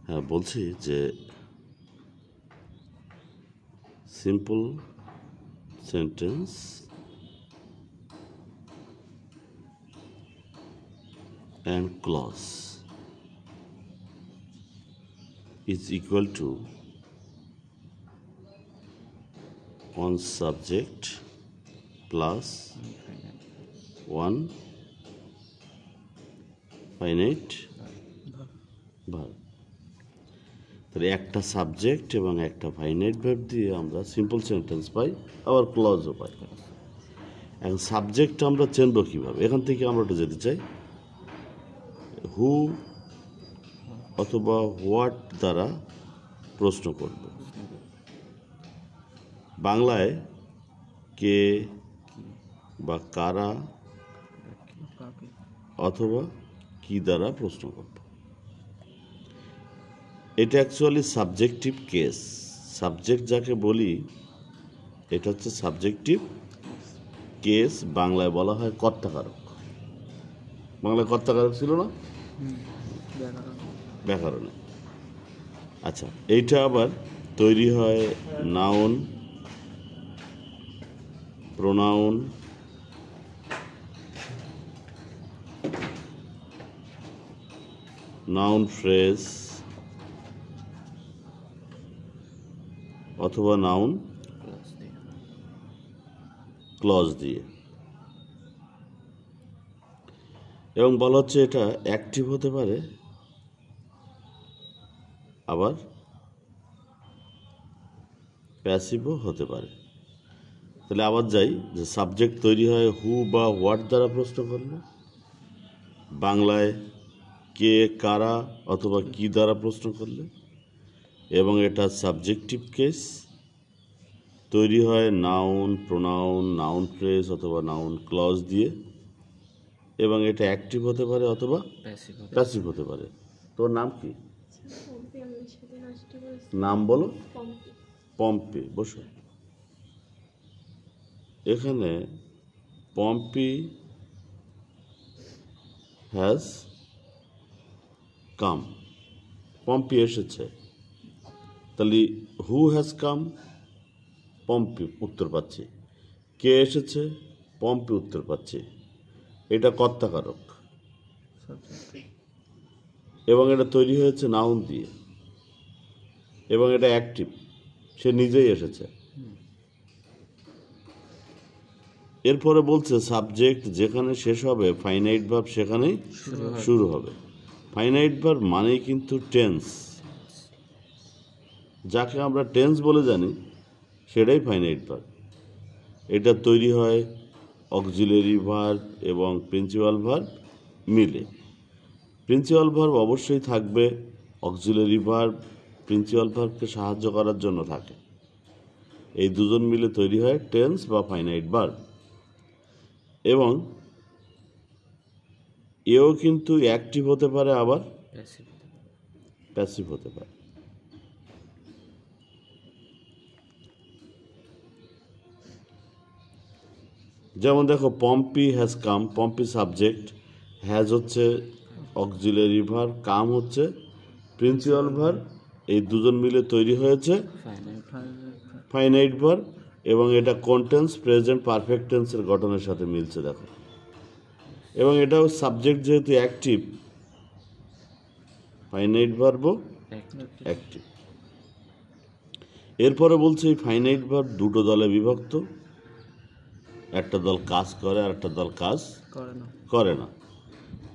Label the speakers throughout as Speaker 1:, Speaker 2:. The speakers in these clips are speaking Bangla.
Speaker 1: হ্যাঁ, বলছি যে simple sentence and clause is equal to one subject plus one finite verb. তাহলে একটা সাবজেক্ট এবং একটা ফাইনাইট ভার্ব দিয়ে আমরা সিম্পল সেন্টেন্স পাই, আবার ক্লজও পাই। এখন সাবজেক্ট আমরা চিনব কীভাবে? এখান থেকে আমরা একটু যেতে চাই। হু অথবা হোয়াট দ্বারা প্রশ্ন করব। বাংলায় কে বা কারা অথবা কি দ্বারা প্রশ্ন করব। এটা অ্যাকচুয়ালি সাবজেক্টিভ কেস। সাবজেক্ট যাকে বলি এটা হচ্ছে সাবজেক্টিভ কেস। বাংলায় বলা হয় কর্তাকারক। বাংলায় কর্তাকারক ছিল না, ব্যাকরণে। আচ্ছা, এইটা আবার তৈরি হয় নাউন, প্রোনাউন, নাউন ফ্রেজ অথবা নাউন ক্লজ দিয়ে। এবং বলা হচ্ছে এটা অ্যাক্টিভ হতে পারে, আবার প্যাসিভও হতে পারে। তাহলে আবার যাই, যে সাবজেক্ট তৈরি হয় হু বা হোয়াট দ্বারা প্রশ্ন করলে, বাংলায় কে কারা অথবা কি দ্বারা প্রশ্ন করলে, এবং এটা সাবজেক্টিভ কেস। তৈরি হয় নাউন, প্রোনাউন, নাউন ফ্রেজ অথবা নাউন ক্লজ দিয়ে, এবং এটা অ্যাক্টিভ হতে পারে অথবা প্যাসিভ হতে পারে। তোর নাম কি? নাম বলো। পম্পি। বসো। এখানে পম্পি হ্যাজ কাম। পম্পি এসেছে। তাহলে হু হ্যাজ কাম, পম্পি উত্তর পাচ্ছি। কে এসেছে, পম্পি উত্তর পাচ্ছি। এটা কর্তাকারক এবং এটা তৈরি হয়েছে নাউন দিয়ে, এবং এটা অ্যাক্টিভ, সে নিজেই এসেছে। এরপরে বলছে সাবজেক্ট যেখানে শেষ হবে ফাইনাইট ভার্ব সেখানেই শুরু হবে। ফাইনাইট ভার্ব মানেই কিন্তু টেন্স। যাকে আমরা টেন্স বলে জানি সেটাই ফাইনাইট ভার্ব। এটা তৈরি হয় অক্সিলারি ভার্ব এবং প্রিন্সিপাল ভার্ব মিলে। প্রিন্সিপাল ভার্ব অবশ্যই থাকবে, অক্সিলারি ভার্ব প্রিন্সিপাল ভার্বকে সাহায্য করার জন্য থাকে। এই দুজন মিলে তৈরি হয় টেন্স বা ফাইনাইট ভার্ব। এবং এও কিন্তু অ্যাক্টিভ হতে পারে, আবার প্যাসিভ হতে পারে। যেমন দেখো, Pompi has come, Pompi subject, has হচ্ছে অক্সিলারি ভার্ব, কাম হচ্ছে প্রিন্সিপাল ভার্ব। এই দুজন মিলে তৈরি হয়েছে ফাইনাইট ভার্ব, এবং এটা কন্টেন্স প্রেজেন্ট পারফেক্ট টেন্সের গঠনের সাথে মিলছে দেখো। এবং এটাও সাবজেক্ট যেহেতু অ্যাক্টিভ, ফাইনাইট ভার্বও অ্যাক্টিভ। এরপরে বলছে এই ফাইনাইট ভার্ব দুটো দলে বিভক্ত। একটা দল কাজ করে আর একটা দল কাজ করে না।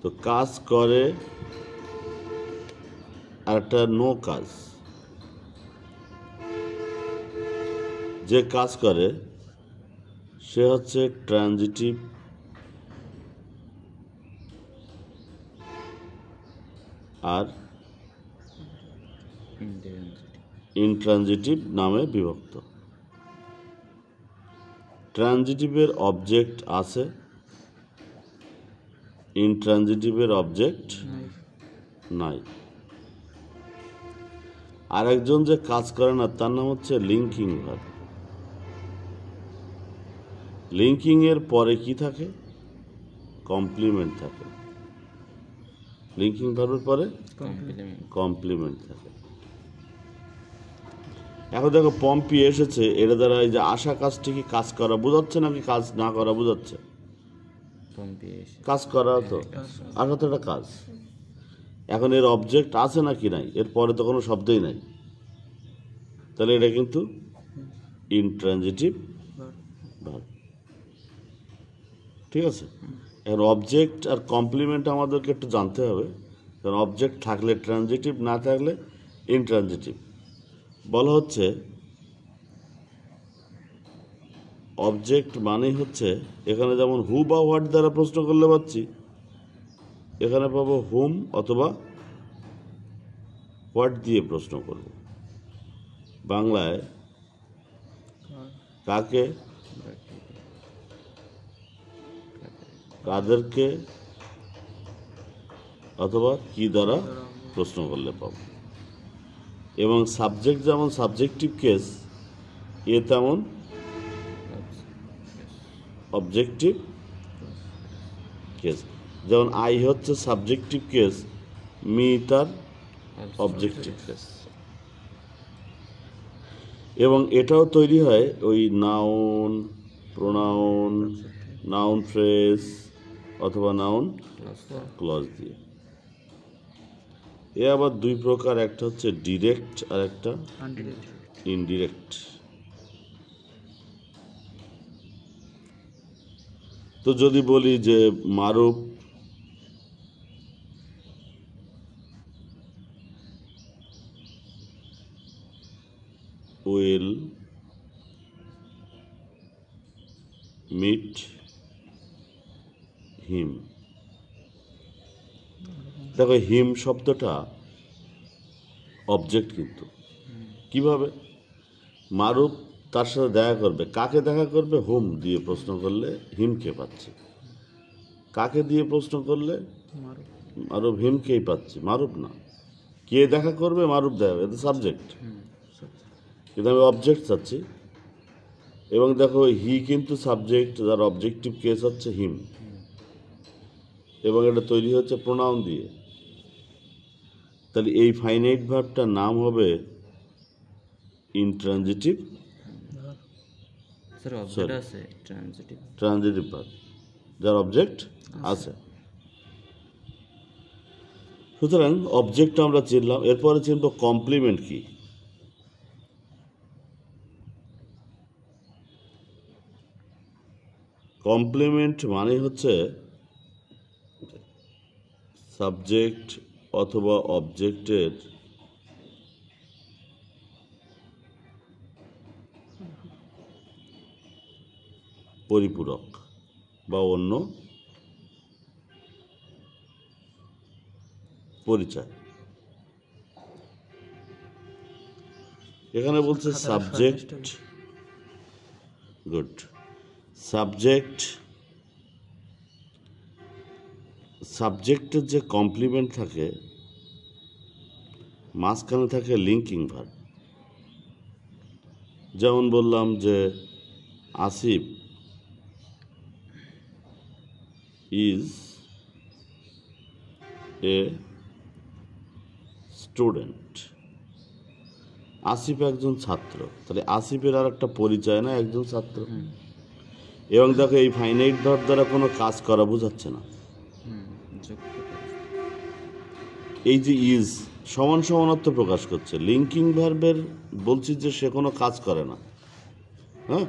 Speaker 1: তো কাজ করে আর একটা নো কাজ। যে কাজ করে সে হচ্ছে ট্রানজিটিভ আর ইনট্রানজিটিভ নামে বিভক্ত। ট্রানজিটিভের অবজেক্ট আছে, ইনট্রানজিটিভের অবজেক্ট নাই। আর একজন যে কাজ করে না তার নাম হচ্ছে লিঙ্কিং ভার্ব। লিঙ্কিং এর পরে কি থাকে? কমপ্লিমেন্ট থাকে। লিঙ্কিং ভার্বের পরে
Speaker 2: কমপ্লিমেন্ট
Speaker 1: কমপ্লিমেন্ট থাকে। এখন দেখো পম্পি এসেছে, এটা দ্বারা এই যে আশা কাজটি কি কাজ করা বোঝাচ্ছে নাকি কাজ না করা বোঝাচ্ছে?
Speaker 2: পম্পি এসে
Speaker 1: কাজ করা তো, আশা তো একটা কাজ। এখন এর অবজেক্ট আছে নাকি নাই, এর পরে তো কোনো শব্দই নাই, তাহলে এটা কিন্তু ইনট্রানজিটিভ ভার্ব। ঠিক আছে, এখন অবজেক্ট আর কমপ্লিমেন্ট আমাদেরকে একটু জানতে হবে, কারণ অবজেক্ট থাকলে ট্রানজিটিভ, না থাকলে ইনট্রানজিটিভ। বলা হচ্ছে অবজেক্ট মানেই হচ্ছে, এখানে যেমন হু বা হোয়াট দ্বারা প্রশ্ন করলে পাচ্ছি, এখানে পাবো হুম অথবা হোয়াট দিয়ে প্রশ্ন করব। বাংলায় কাকে, কাদেরকে অথবা কি দ্বারা প্রশ্ন করলে পাবো। এবং সাবজেক্ট যেমন সাবজেক্টিভ কেস, এ তেমন অবজেক্টিভ কেস। যেমন আই হচ্ছে সাবজেক্টিভ কেস, মি তার অবজেক্টিভ কেস। এবং এটাও তৈরি হয় ওই নাউন, প্রোনাউন, নাউন ফ্রেজ অথবা নাউন ক্লজ দিয়ে। এ আবার দুই প্রকার, একটা হচ্ছে ডিরেক্ট আর একটা ইনডিরেক্ট। তো যদি বলি যে মারুফ উইল মিট হিম, দেখো হিম শব্দটা অবজেক্ট, কিন্তু কিভাবে? মারুফ তার সাথে দেখা করবে, কাকে দেখা করবে? হুম দিয়ে প্রশ্ন করলে হিমকে পাচ্ছে, কাকে দিয়ে প্রশ্ন করলে মারুফ হিমকেই পাচ্ছে, মারুফ না। কে দেখা করবে? মারুফ দেখা, এটা সাবজেক্ট, কিন্তু আমি অবজেক্ট চাচ্ছি। এবং দেখো হি কিন্তু সাবজেক্ট, যার অবজেক্টিভ কেস হচ্ছে হিম, এবং এটা তৈরি হচ্ছে প্রোনাউন দিয়ে। তাহলে এই ফাইনাইট ভার্বটার নাম হবে ইনট্রানজিটিভ ট্রানজিটিভ ভার্ব, যার অবজেক্ট আছে। সুতরাং অবজেক্ট আমরা চিনলাম, এরপরে চিনব কমপ্লিমেন্ট কি। কমপ্লিমেন্ট মানে হচ্ছে সাবজেক্ট অথবা অবজেক্টের পরিপূরক বা অন্য পরিচয়। এখানে বলছে সাবজেক্ট, গুড, সাবজেক্ট, সাবজেক্টের যে কমপ্লিমেন্ট থাকে মাঝখানে থাকে লিঙ্কিং ভার্ব। যেমন বললাম যে Asif is a student, Asif একজন ছাত্র, তাহলে আসিফের আর একটা পরিচয় না, একজন ছাত্র। এবং দেখো এই ফাইনাইট ভার্ব দ্বারা কোনো কাজ করা বোঝাচ্ছে না। এই যে ইজ সমান সমানত্ব প্রকাশ করছে, লিঙ্কিং ভার্বের বলছি যে সে কোনো কাজ করে না। হ্যাঁ,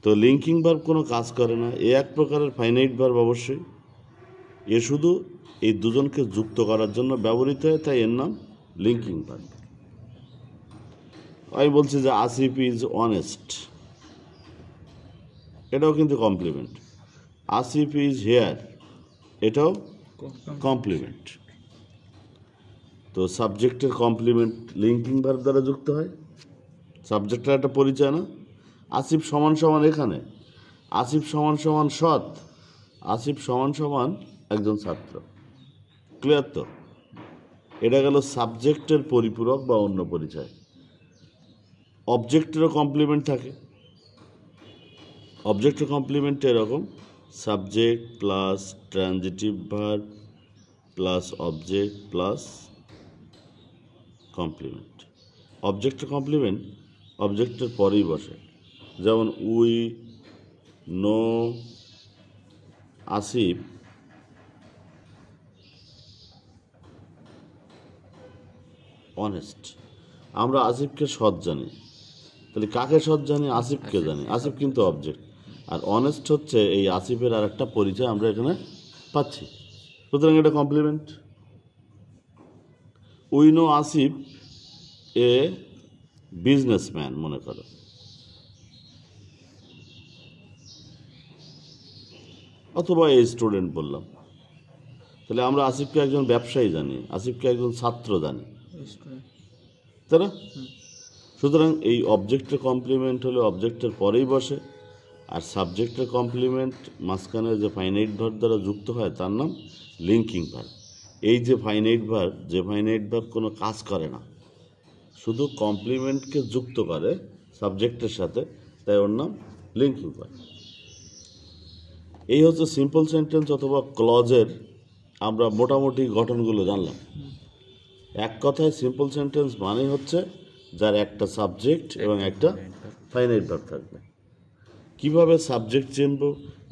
Speaker 1: তো লিঙ্কিং ভার্ব কোনো কাজ করে না, এ এক প্রকারের ফাইনাইট ভার্ব অবশ্যই। এ শুধু এই দুজনকে যুক্ত করার জন্য ব্যবহৃত হয়, তাই এর নাম লিঙ্কিং ভার্ব। আমি বলছি যে আসিফ ইজ অনেস্ট, এটাও কিন্তু কমপ্লিমেন্ট। আসিফ ইজ হেয়ার, এটাও কমপ্লিমেন্ট। তো সাবজেক্টের কমপ্লিমেন্ট লিঙ্কিং ভার্ব দ্বারা যুক্ত হয়, সাবজেক্টের একটা পরিচয় না। আসিফ সমান সমান, এখানে আসিফ সমান সমান সৎ, আসিফ সমান সমান একজন ছাত্র। ক্লিয়ার তো? এটা গেল সাবজেক্টের পরিপূরক বা অন্য পরিচয়। অবজেক্টেরও কমপ্লিমেন্ট থাকে, অবজেক্টের কমপ্লিমেন্ট এরকম subject plus transitive verb plus object plus complement. অবজেক্টের কমপ্লিমেন্ট অবজেক্টের পরেই বসে, যেমন উই নো আসিফ অনেস্ট। আমরা আসিফকে সৎ জানি, তাহলে কাকে সৎ জানি? আসিফকে জানি। আসিফ কিন্তু অবজেক্ট, আর অনেস্ট হচ্ছে এই আসিফের আর একটা পরিচয় আমরা এখানে পাচ্ছি, সুতরাং এটা complement. We know Asif a businessman মনে করো, অথবা এই স্টুডেন্ট বললাম, তাহলে আমরা আসিফকে একজন ব্যবসায়ী জানি, আসিফকে একজন ছাত্র জানি, তাই না? সুতরাং এই অবজেক্টের কমপ্লিমেন্ট হলে অবজেক্টের পরেই বসে, আর সাবজেক্টের কমপ্লিমেন্ট মাঝখানে যে ফাইনাইট ভার্ব দ্বারা যুক্ত হয় তার নাম লিঙ্কিং ভার্ব। এই যে ফাইনাইট ভার্ব কোনো কাজ করে না, শুধু কমপ্লিমেন্টকে যুক্ত করে সাবজেক্টের সাথে, তাই ওর নাম লিঙ্কিং ভার্ব। এই হচ্ছে সিম্পল সেন্টেন্স অথবা ক্লজের আমরা মোটামুটি গঠনগুলো জানলাম। এক কথায় সিম্পল সেন্টেন্স মানে হচ্ছে যার একটা সাবজেক্ট এবং একটা ফাইনাইট ভার্ব থাকবে। কিভাবে সাবজেক্ট চিনব,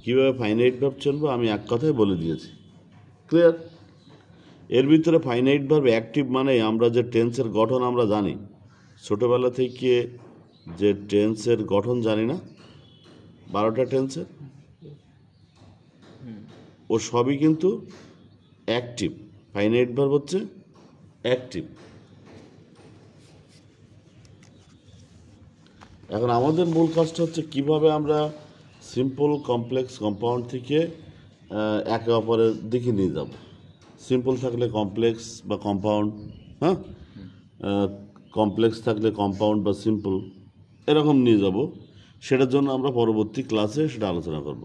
Speaker 1: কিভাবে ফাইনাইট ভার্ব চিনব, আমি এক কথায় বলে দিয়েছি। ক্লিয়ার? এর ভিতরে ফাইনাইট ভার্ব অ্যাক্টিভ মানে আমরা যে টেন্সের গঠন আমরা জানি, ছোটোবেলা থেকে যে টেন্সের গঠন জানি না, 12টা টেন্সের, ও সবই কিন্তু অ্যাক্টিভ। ফাইনাইট ভার্ব হচ্ছে অ্যাক্টিভ। এখন আমাদের মূল কাজটা হচ্ছে কিভাবে আমরা সিম্পল, কমপ্লেক্স, কম্পাউন্ড থেকে একে অপরের দিকে নিয়ে যাব। সিম্পল থাকলে কমপ্লেক্স বা কম্পাউন্ড, হ্যাঁ, কমপ্লেক্স থাকলে কম্পাউন্ড বা সিম্পল, এরকম নিয়ে যাব। সেটার জন্য আমরা পরবর্তী ক্লাসে সেটা আলোচনা করব।